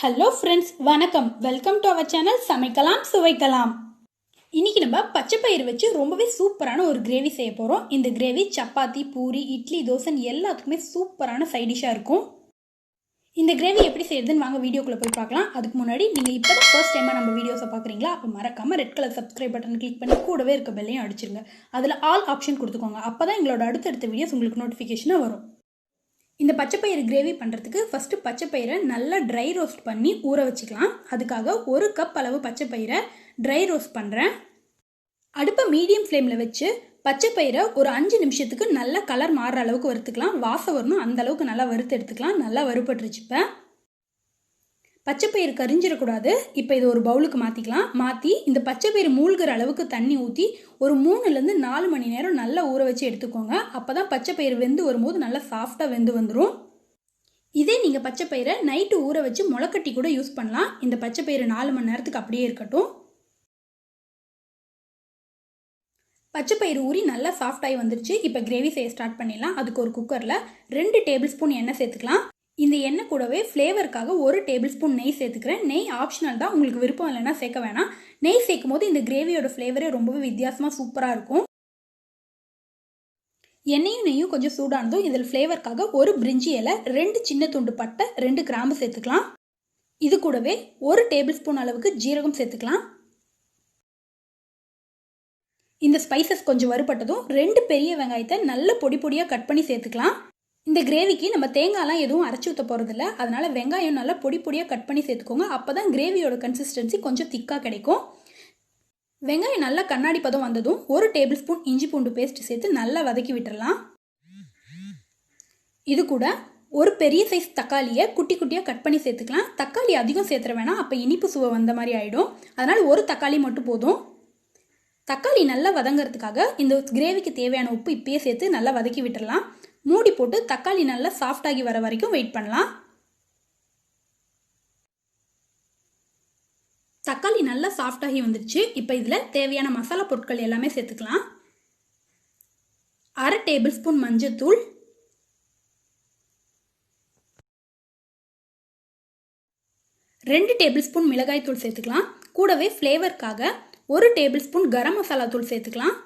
Hello friends, வணக்கம். Welcome to our channel சமைக்கலாம் சுவைக்கலாம். இன்னைக்கு நம்ம பச்சை பயிறு வச்சு ரொம்பவே சூப்பரான ஒரு கிரேவி செய்ய போகிறோம். இந்த கிரேவி சப்பாத்தி, பூரி, இட்லி, தோசை எல்லாத்துக்குமே சூப்பரான சைட் டிஷ்ஷாக இருக்கும். இந்த கிரேவி எப்படி செய்யறதுன்னு வாங்க வீடியோக்குள்ளே போய் பார்க்கலாம். அதுக்கு முன்னாடி நீங்கள் இப்போ தான் ஃபர்ஸ்ட் டைமாக நம்ம வீடியோஸை பார்க்குறீங்களா, அப்போ மறக்காமல் red colour subscribe button click பண்ணி கூடவே இருக்க பெல்லையும் அடிச்சிருங்க. அதில் ஆல் ஆப்ஷன் கொடுத்துக்கோங்க. அப்போ தான் எங்களோட அடுத்தடுத்த வீடியோஸ் உங்களுக்கு நோட்டிஃபிகேஷனாக வரும். இந்த பச்சைப்பயிறு கிரேவி பண்ணுறதுக்கு ஃபஸ்ட்டு பச்சைப்பயிரை நல்லா ட்ரை ரோஸ்ட் பண்ணி ஊற வச்சுக்கலாம். அதுக்காக 1 கப் அளவு பச்சைப்பயிரை ட்ரை ரோஸ்ட் பண்ணுறேன். அடுப்பை மீடியம் ஃப்ளேமில் வச்சு பச்சைப்பயிரை ஒரு 5 நிமிஷத்துக்கு நல்லா கலர் மாறுற அளவுக்கு வறுத்துக்கலாம். வாசம் வரணும், அந்த அளவுக்கு நல்லா வறுத்து எடுத்துக்கலாம். நல்லா வறுபட்டுருச்சுப்பேன். பச்சைப்பயிறு கரிஞ்சிடக்கூடாது. இப்போ இது ஒரு பவுலுக்கு மாற்றிக்கலாம். மாற்றி இந்த பச்சைப்பயிறு மூழ்கிற அளவுக்கு தண்ணி ஊற்றி ஒரு 3லேருந்து 4 மணி நேரம் நல்லா ஊற வச்சு எடுத்துக்கோங்க. அப்போ தான் பச்சைப்பயிறு வெந்து வரும்போது நல்லா சாஃப்டாக வெந்து வந்துடும். இதே நீங்கள் பச்சைப்பயிரை நைட்டு ஊற வச்சு முளைக்கட்டி கூட யூஸ் பண்ணலாம். இந்த பச்சைப்பயிறு 4 மணி நேரத்துக்கு அப்படியே இருக்கட்டும். பச்சைப்பயிறு ஊறி நல்லா சாஃப்டாகி வந்துருச்சு. இப்போ கிரேவி செய்ய ஸ்டார்ட் பண்ணிடலாம். அதுக்கு ஒரு குக்கரில் 2 டேபிள் ஸ்பூன் எண்ணெய் சேர்த்துக்கலாம். இந்த எண்ணெய் கூடவே ஃப்ளேவருக்காக 1 டேபிள் ஸ்பூன் நெய் சேர்த்துக்கிறேன். நெய் ஆப்ஷனல் தான், உங்களுக்கு விருப்பம் இல்லைன்னா சேர்க்க வேணாம். நெய் சேர்க்கும் போது இந்த கிரேவியோட ஃப்ளேவரே ரொம்பவே வித்தியாசமாக சூப்பராக இருக்கும். எண்ணெயும் நெய்யும் கொஞ்சம் சூடானதும் இதில் ஃப்ளேவருக்காக 1 பிரிஞ்சி இலை, 2 சின்ன துண்டு பட்டை, 2 கிராம்பு சேர்த்துக்கலாம். இது கூடவே 1 டேபிள் ஸ்பூன் அளவுக்கு ஜீரகம் சேர்த்துக்கலாம். இந்த ஸ்பைசஸ் கொஞ்சம் வறுபட்டதும் 2 பெரிய வெங்காயத்தை நல்ல பொடி பொடியாக கட் பண்ணி சேர்த்துக்கலாம். இந்த கிரேவிக்கு நம்ம தேங்காய்லாம் எதுவும் அரைச்சி ஊற்ற போகிறதில்ல, அதனால வெங்காயம் நல்லா பொடி பொடியாக கட் பண்ணி சேர்த்துக்கோங்க. அப்போ தான் கிரேவியோட கன்சிஸ்டன்சி கொஞ்சம் திக்காக கிடைக்கும். வெங்காயம் நல்லா கண்ணாடி பதம் வந்ததும் 1 டேபிள் ஸ்பூன் இஞ்சி பூண்டு பேஸ்ட் சேர்த்து நல்லா வதக்கி விட்டுடலாம். இது கூட ஒரு பெரிய சைஸ் தக்காளியை குட்டி குட்டியாக கட் பண்ணி சேர்த்துக்கலாம். தக்காளி அதிகம் சேர்த்துற வேணாம், அப்போ இனிப்பு சுவை வந்த மாதிரி ஆகிடும். அதனால் 1 தக்காளி மட்டும் போதும். தக்காளி நல்லா வதங்கிறதுக்காக இந்த கிரேவிக்கு தேவையான உப்பு இப்பயே சேர்த்து நல்லா வதக்கி விட்டுடலாம். மூடி போட்டு தக்காளி நல்லா சாஃப்டாகி வர வரைக்கும் வெயிட் பண்ணலாம். தக்காளி நல்லா சாஃப்டாகி வந்துடுச்சு. இப்போ இதில் தேவையான மசாலா பொருட்கள் எல்லாமே சேர்த்துக்கலாம். 1/2 டேபிள் ஸ்பூன் மஞ்சள்தூள், 2 டேபிள் ஸ்பூன் மிளகாய் தூள் சேர்த்துக்கலாம். கூடவே ஃப்ளேவருக்காக 1 டேபிள் ஸ்பூன் கரம் மசாலா தூள் சேர்த்துக்கலாம்.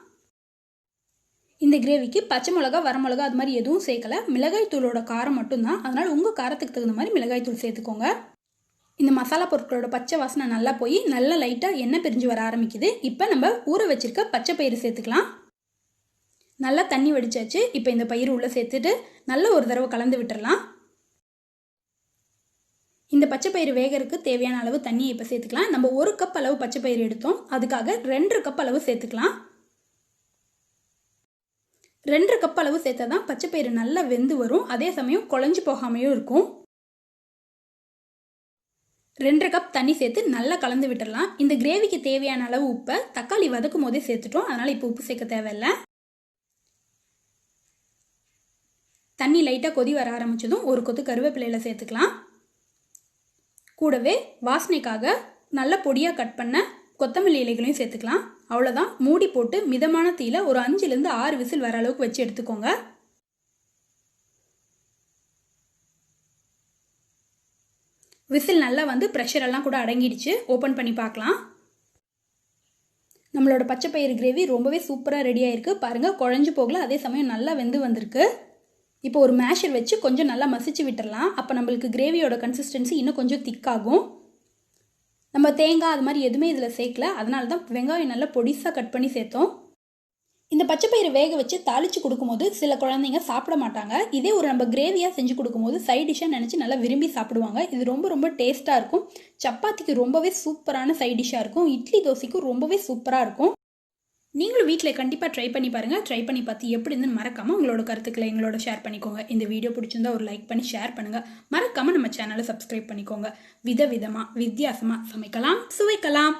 இந்த கிரேவிக்கு பச்சை மிளகா, வரமிளகா அது மாதிரி எதுவும் சேர்க்கல. மிளகாய் தூளோட காரம் மட்டும்தான், அதனால் உங்கள் காரத்துக்கு தகுந்த மாதிரி மிளகாய் தூள் சேர்த்துக்கோங்க. இந்த மசாலா பொருட்களோட பச்சை வாசனை நல்லா போய் நல்லா லைட்டாக எண்ணெய் பிரிஞ்சு வர ஆரம்பிக்குது. இப்போ நம்ம ஊற வச்சிருக்க பச்சை பயிறு சேர்த்துக்கலாம். நல்லா தண்ணி வடிச்சாச்சு. இப்போ இந்த பயிறு உள்ளே சேர்த்துட்டு நல்லா ஒரு தடவை கலந்து விட்டுடலாம். இந்த பச்சை பயிறு வேகறதுக்கு தேவையான அளவு தண்ணியை இப்போ சேர்த்துக்கலாம். நம்ம 1 கப் அளவு பச்சை பயிறு எடுத்தோம், அதுக்காக 2 கப் அளவு சேர்த்துக்கலாம். 2 கப் அளவு சேர்த்தா தான் பச்சைப்பயிறு நல்லா வெந்து வரும். அதே சமயம் குழஞ்சி போகாமையும் இருக்கும். 2 கப் தண்ணி சேர்த்து நல்லா கலந்து விட்டுடலாம். இந்த கிரேவிக்கு தேவையான அளவு உப்பை தக்காளி வதக்கும் போதே சேர்த்துட்டோம், அதனால் இப்போ உப்பு சேர்க்க தேவையில்லை. தண்ணி லைட்டாக கொதி வர ஆரம்பிச்சதும் 1 கொத்து கருவேப்பிலையில் சேர்த்துக்கலாம். கூடவே வாசனைக்காக நல்ல பொடியாக கட் பண்ண கொத்தமல்லி இலைகளையும் சேர்த்துக்கலாம். அவ்வளோதான். மூடி போட்டு மிதமான தீயில ஒரு 5லேருந்து 6 விசில் வர அளவுக்கு வச்சு எடுத்துக்கோங்க. விசில் நல்லா வந்து ப்ரெஷர் எல்லாம் கூட அடங்கிடுச்சு. ஓப்பன் பண்ணி பார்க்கலாம். நம்மளோட பச்சைப்பயிறு கிரேவி ரொம்பவே சூப்பராக ரெடி ஆயிருக்கு. பாருங்கள், குழஞ்சு போகல, அதே சமயம் நல்லா வெந்து வந்திருக்கு. இப்போ ஒரு மேஷர் வச்சு கொஞ்சம் நல்லா மசிச்சு விட்டுடலாம். அப்போ நம்மளுக்கு கிரேவியோட கன்சிஸ்டன்சி இன்னும் கொஞ்சம் திக்காகும். நம்ம தேங்காய் அது மாதிரி எதுவுமே இதில் சேர்க்கல, அதனால தான் வெங்காயம் நல்லா பொடிசாக கட் பண்ணி சேர்த்தோம். இந்த பச்சைப்பயிறு வேக வச்சு தாளித்து கொடுக்கும்போது சில குழந்தைங்க சாப்பிட மாட்டாங்க. இதே ஒரு நம்ம கிரேவியாக செஞ்சு கொடுக்கும்போது சைட் டிஷ்ஷாக நினச்சி நல்லா விரும்பி சாப்பிடுவாங்க. இது ரொம்ப ரொம்ப டேஸ்ட்டாக இருக்கும். சப்பாத்திக்கு ரொம்பவே சூப்பரான சைட் டிஷ்ஷாக இருக்கும். இட்லி தோசைக்கும் ரொம்பவே சூப்பராக இருக்கும். நீங்களும் வீட்டில் கண்டிப்பாக ட்ரை பண்ணி பாருங்கள். ட்ரை பண்ணி பார்த்து எப்படி இருந்துன்னு மறக்காமல் உங்களோட கருத்துக்களை எங்களோட ஷேர் பண்ணிக்கோங்க. இந்த வீடியோ பிடிச்சிருந்தா ஒரு லைக் பண்ணி ஷேர் பண்ணுங்கள். மறக்காமல் நம்ம சேனலை சப்ஸ்கிரைப் பண்ணிக்கோங்க. விதவிதமாக வித்தியாசமாக சமைக்கலாம், சுவைக்கலாம்.